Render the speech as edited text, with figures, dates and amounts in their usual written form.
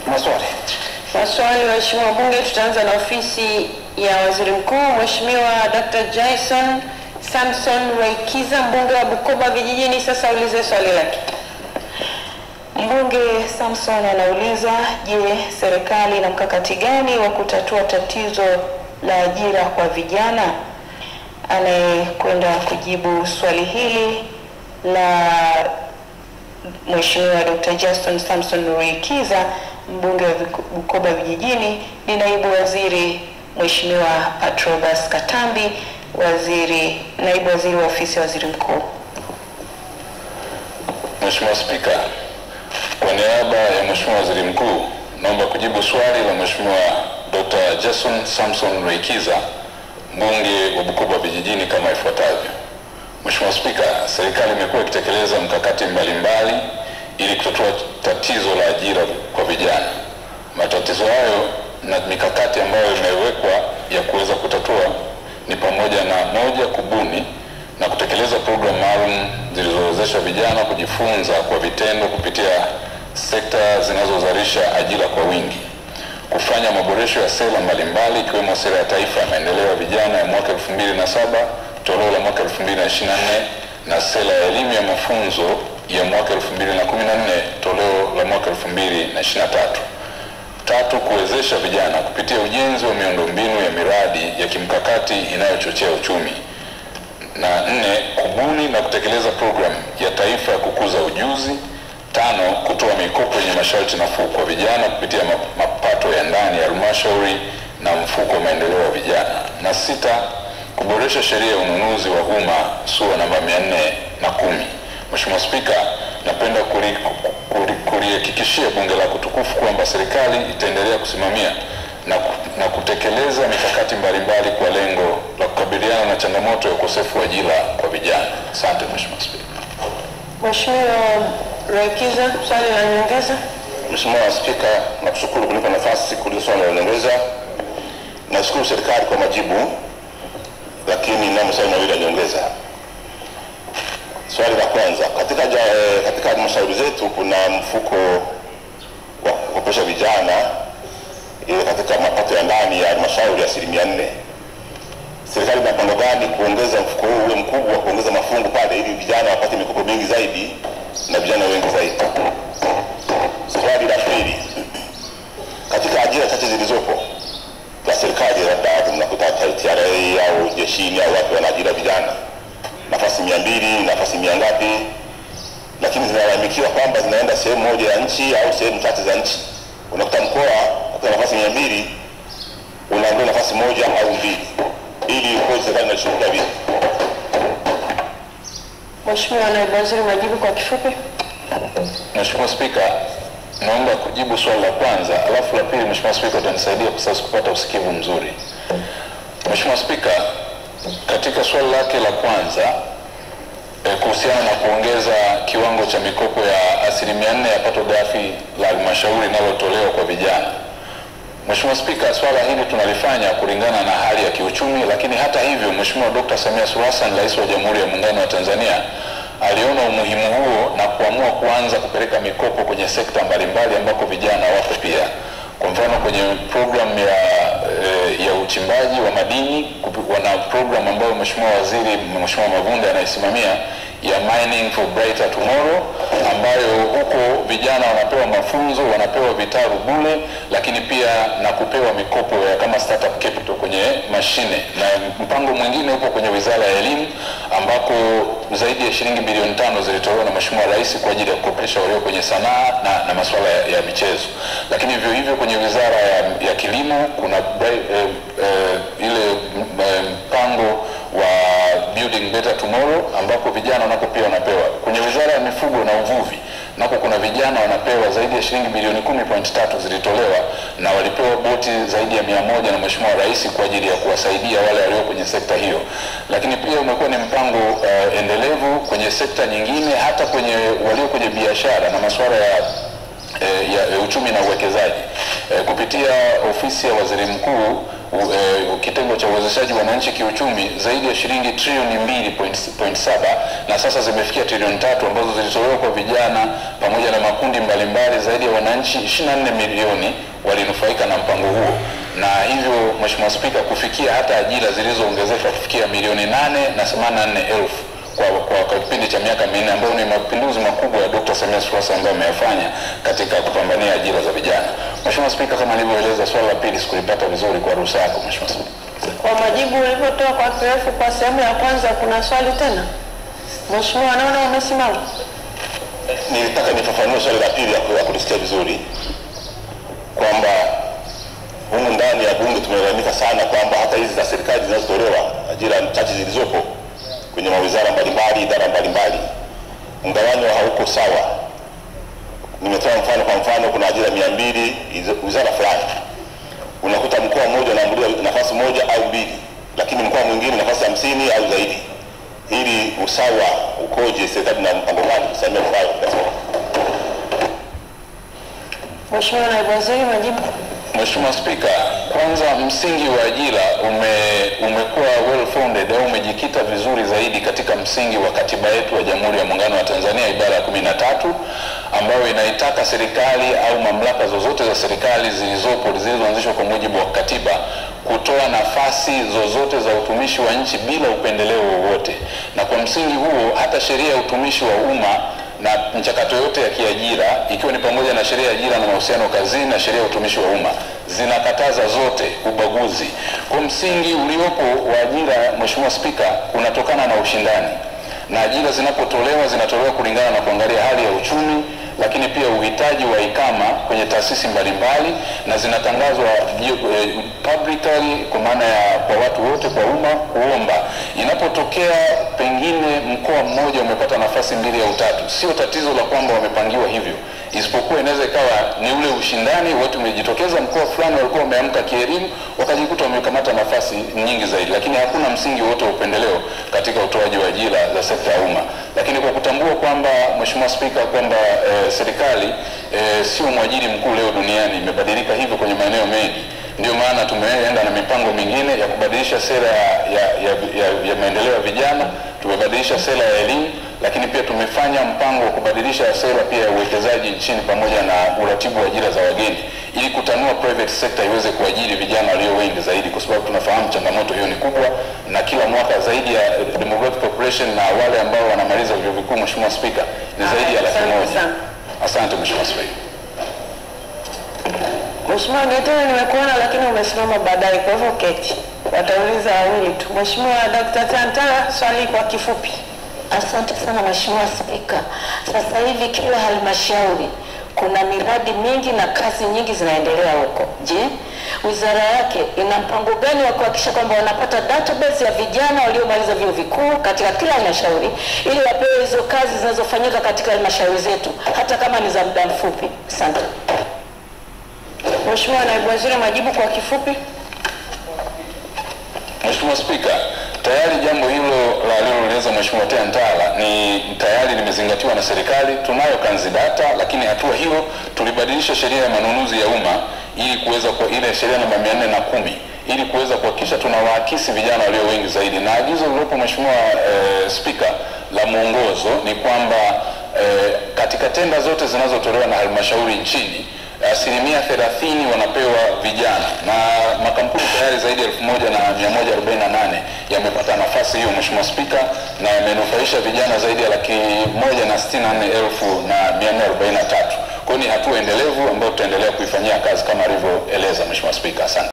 Maswali Mheshimiwa Bunge. Tutaanza na ofisi ya Waziri Mkuu. Mheshimiwa Dr. Jason Samson Rweikiza, mbunge wa Bukoba Vijijini, sasa ulize swali lake. Mbunge Samson anauliza, je, serikali ina mkakati gani wa kutatua tatizo la ajira kwa vijana? Anayekwenda kujibu swali hili la Mheshimiwa Dr. Jason Samson Rweikiza, mbunge wa Bukoba Vijijini, ni naibu waziri Mheshimiwa Patrobas Katambi, naibu waziri wa ofisi ya Waziri Mkuu. Mheshimiwa Spika, kwa niaba ya Mheshimiwa Waziri Mkuu, naomba kujibu swali la Mheshimiwa Dr. Jason Samson Rweikiza, mbunge wa Bukoba Vijijini kama ifuatavyo. Mheshimiwa Spika, serikali imekuwa ikitekeleza mkakati mbalimbali ili kutatua tatizo la ajira kwa vijana. Matatizo hayo na mikakati ambayo imewekwa ya kuweza kutatua ni pamoja na: moja, kubuni na kutekeleza programu maalum zilizowezesha vijana kujifunza kwa vitendo kupitia sekta zinazozalisha ajira kwa wingi; kufanya maboresho ya sera mbalimbali ikiwemo sera ya taifa ya maendeleo ya vijana ya mwaka 2007 toleo la mwaka 2024 na sera ya elimu ya mafunzo ya mwaka 2014 toleo la mwaka 2023. Tatu, kuwezesha vijana kupitia ujenzi wa miundombinu ya miradi ya kimkakati inayochochea uchumi. Na nne, kubuni na kutekeleza programu ya taifa ya kukuza ujuzi. Tano, kutoa mikopo yenye masharti nafuu kwa vijana kupitia mapato ya ndani ya halmashauri na mfuko wa maendeleo ya vijana. Na sita, kuboresha sheria ya ununuzi wa umma sura namba 410. Mheshimiwa Spika, napenda kulihakikishia bunge lako tukufu kwamba serikali itaendelea kusimamia na kutekeleza mikakati mbalimbali kwa lengo la kukabiliana na changamoto ya ukosefu wa ajira kwa vijana. Asante Mheshimiwa Spika. Mheshimiwa Rweikiza, swali la nyongeza. Mheshimiwa Spika, nakushukuru kunipa nafasi kuuliza swali la nyongeza. Nashukuru serikali kwa majibu, lakini na maswali mawili ya nyongeza. Swali la kwanza, katika halmashauri zetu kuna mfuko wa kukopesha vijana katika mapato ya ndani ya halmashauri ya 4%. Serikali ina mpango gani kuongeza mfuko huu uwe mkubwa, kuongeza mafungu pale ili vijana wapate mikopo mingi zaidi na vijana wengi zaidi? Swali la pili, katika ajira chache zilizopo za serikali, labda mnakuta TRA au jeshini au watu wanaajira vijana nafasi 200, nafasi 100 ngapi, lakini zinalalamikiwa kwamba zinaenda sehemu moja ya nchi au sehemu chache za nchi. Unakuta mkoa kwa nafasi 200 unaambiwa nafasi 1 au 2, ili kwa serikali inashughulikia vipi? Mheshimiwa naibu waziri, majibu kwa kifupi. Mheshimiwa Spika, naomba kujibu swali la kwanza, alafu la pili Mheshimiwa Spika utanisaidia kwa sababu kupata usikivu mzuri. Mheshimiwa Spika, katika swali lake la kwanza kuhusiana na kuongeza kiwango cha mikopo ya 4% ya pato ghafi la halmashauri linalotolewa kwa vijana. Mheshimiwa Spika, swala hili tunalifanya kulingana na hali ya kiuchumi, lakini hata hivyo Mheshimiwa Dr. Samia Suluhu Hassan, Rais wa Jamhuri ya Muungano wa Tanzania, aliona umuhimu huo na kuamua kuanza kupeleka mikopo kwenye sekta mbalimbali ambako vijana wako pia. Kwa mfano kwenye program ya uchimbaji wa madini, wana program ambayo Mheshimiwa Waziri Mheshimiwa Mavunde anaisimamia ya Mining for Brighter Tomorrow, ambayo huko vijana wanapewa mafunzo, wanapewa vitabu bure, lakini pia na kupewa mikopo ya kama startup capital kwenye mashine. Na mpango mwingine huko kwenye Wizara ya Elimu ambako zaidi ya shilingi bilioni 5 zilitolewa na Mheshimiwa Rais kwa ajili ya kukopesha walio kwenye sanaa na masuala ya michezo. Lakini hivyo hivyo kwenye Wizara ya Kilimo kuna ile mpango wa Building Better Tomorrow ambapo vijana nako pia wanapewa. Kwenye Wizara ya Mifugo na Uvuvi nako kuna vijana wanapewa zaidi ya shilingi bilioni 10.3 zilitolewa, na walipewa boti zaidi ya 100 na Mheshimiwa Rais kwa ajili ya kuwasaidia wale walio kwenye sekta hiyo. Lakini pia umekuwa ni mpango endelevu kwenye sekta nyingine, hata kwenye walio kwenye biashara na masuala ya uchumi na uwekezaji. Kupitia ofisi ya Waziri Mkuu kitengo cha uwezeshaji wananchi kiuchumi zaidi ya shilingi trilioni 2.7 na sasa zimefikia trilioni 3 ambazo zilitolewa kwa vijana pamoja na makundi mbalimbali. Zaidi ya wananchi 24 milioni walinufaika na mpango huo, na hivyo Mheshimiwa Spika, kufikia hata ajira zilizoongezeka kufikia milioni 884,000 kwa kipindi cha miaka 4 ambayo ni mapinduzi makubwa ya Dr. Samia Suluhu Hassan ambayo ameyafanya katika kupambania ajira za vijana. Mheshimiwa Spika, kama nilivyoeleza, swali la pili sikulipata vizuri, kwa ruhusa yako Mheshimiwa Spika. Kwa majibu ulivyotoa kwa kirefu kwa sehemu ya kwanza, kuna swali tena? Mheshimiwa, naona umesimama. Nilitaka nifafanue swali la pili ya kulisikia vizuri, kwamba humu ndani ya bunge tumelalamika sana kwamba hata hizi za serikali zinazotolewa, ajira chache zilizopo kwenye mawizara mbalimbali, idara mbalimbali, mgawanyo hauko sawa. Nimetoa mfano, kwa mfano kuna ajira 200 wizara fulani, unakuta mkoa mmoja unaambulia nafasi moja au mbili, lakini mkoa mwingine nafasi 50 au zaidi. Hili usawa ukoje? Serikali na mpango gani kusimamia hayo? Mheshimiwa Naibu Waziri, majibu. Mheshimiwa Spika, kwanza msingi wa ajira umekuwa well founded au umejikita vizuri zaidi katika msingi wa katiba yetu ya Jamhuri ya Muungano wa Tanzania ibara ya 13 ambayo inaitaka serikali au mamlaka zozote za serikali zilizoanzishwa kwa mujibu wa katiba kutoa nafasi zozote za utumishi wa nchi bila upendeleo wowote. Na kwa msingi huo hata sheria ya utumishi wa umma na mchakato yote ya kiajira, ikiwa ni pamoja na sheria ya ajira na mahusiano kazini na sheria ya utumishi wa umma, zinakataza zote ubaguzi. Kwa msingi uliopo wa ajira, Mheshimiwa Spika, unatokana na ushindani, na ajira zinapotolewa zinatolewa kulingana na kuangalia hali ya uchumi, lakini pia uhitaji wa ikama kwenye taasisi mbalimbali, na zinatangazwa publicly kwa maana ya kwa watu wote, kwa umma kuomba. Inapotokea pengine mkoa mmoja umepata nafasi 2 au 3, sio tatizo la kwamba wamepangiwa hivyo, isipokuwa inaweza ikawa ni ule ushindani, watu wamejitokeza mkoa fulani walikuwa wameamka kielimu wakajikuta wamekamata nafasi nyingi zaidi, lakini hakuna msingi wote wa upendeleo katika utoaji wa ajira za sekta ya umma. Lakini kwa kutambua kwamba Mheshimiwa Spika, kwamba serikali sio mwajiri mkuu leo duniani, imebadilika hivyo kwenye maeneo mengi, ndio maana tumeenda na mipango mingine ya kubadilisha sera ya maendeleo ya vijana, tumebadilisha sera ya elimu, lakini pia tumefanya mpango wa kubadilisha sera pia ya uwekezaji nchini pamoja na uratibu wa ajira za wageni, ili kutanua private sector iweze kuajiri vijana walio wengi zaidi, kwa sababu tunafahamu changamoto hiyo ni kubwa, na kila mwaka zaidi ya demographic population na wale ambao wanamaliza vyuo vikuu, Mheshimiwa Spika, ni zaidi ya 100,000. Asante Mheshimiwa Spika. Mheshimiwa Getoni, nimekuona lakini umesimama baadaye, kwa hivyo keti. Watauliza wawili tu. Mheshimiwa Dr. Tantara, swali kwa kifupi. Asante sana Mheshimiwa Spika. Sasa hivi kila halmashauri kuna miradi mingi na kazi nyingi zinaendelea huko. Je, wizara yake ina mpango gani wa kuhakikisha kwamba wanapata database ya vijana waliomaliza vyuo vikuu katika kila halmashauri ili wapewe hizo kazi zinazofanyika katika halmashauri zetu hata kama ni za muda mfupi? Asante. Mheshimiwa Naibu Waziri, majibu kwa kifupi. Mheshimiwa Spika, tayari jambo hilo aliloeleza Mheshimiwa Tantara ni tayari limezingatiwa na serikali. Tunayo kanzidata, lakini hatua hiyo tulibadilisha sheria ya manunuzi ya umma ili kuweza kwa ile sheria namba 410 ili kuweza kuhakikisha tunawaakisi vijana walio wengi zaidi. Na agizo lilopo Mheshimiwa Spika la mwongozo ni kwamba katika tenda zote zinazotolewa na halmashauri nchini 30% wanapewa vijana, na makampuni tayari zaidi ya 1148 yamepata nafasi hiyo Mheshimiwa Spika, na yamenufaisha vijana zaidi ya 164,443. Kwa hiyo ni hatua endelevu ambayo tutaendelea kuifanyia kazi kama alivyoeleza Mheshimiwa Spika. Asante.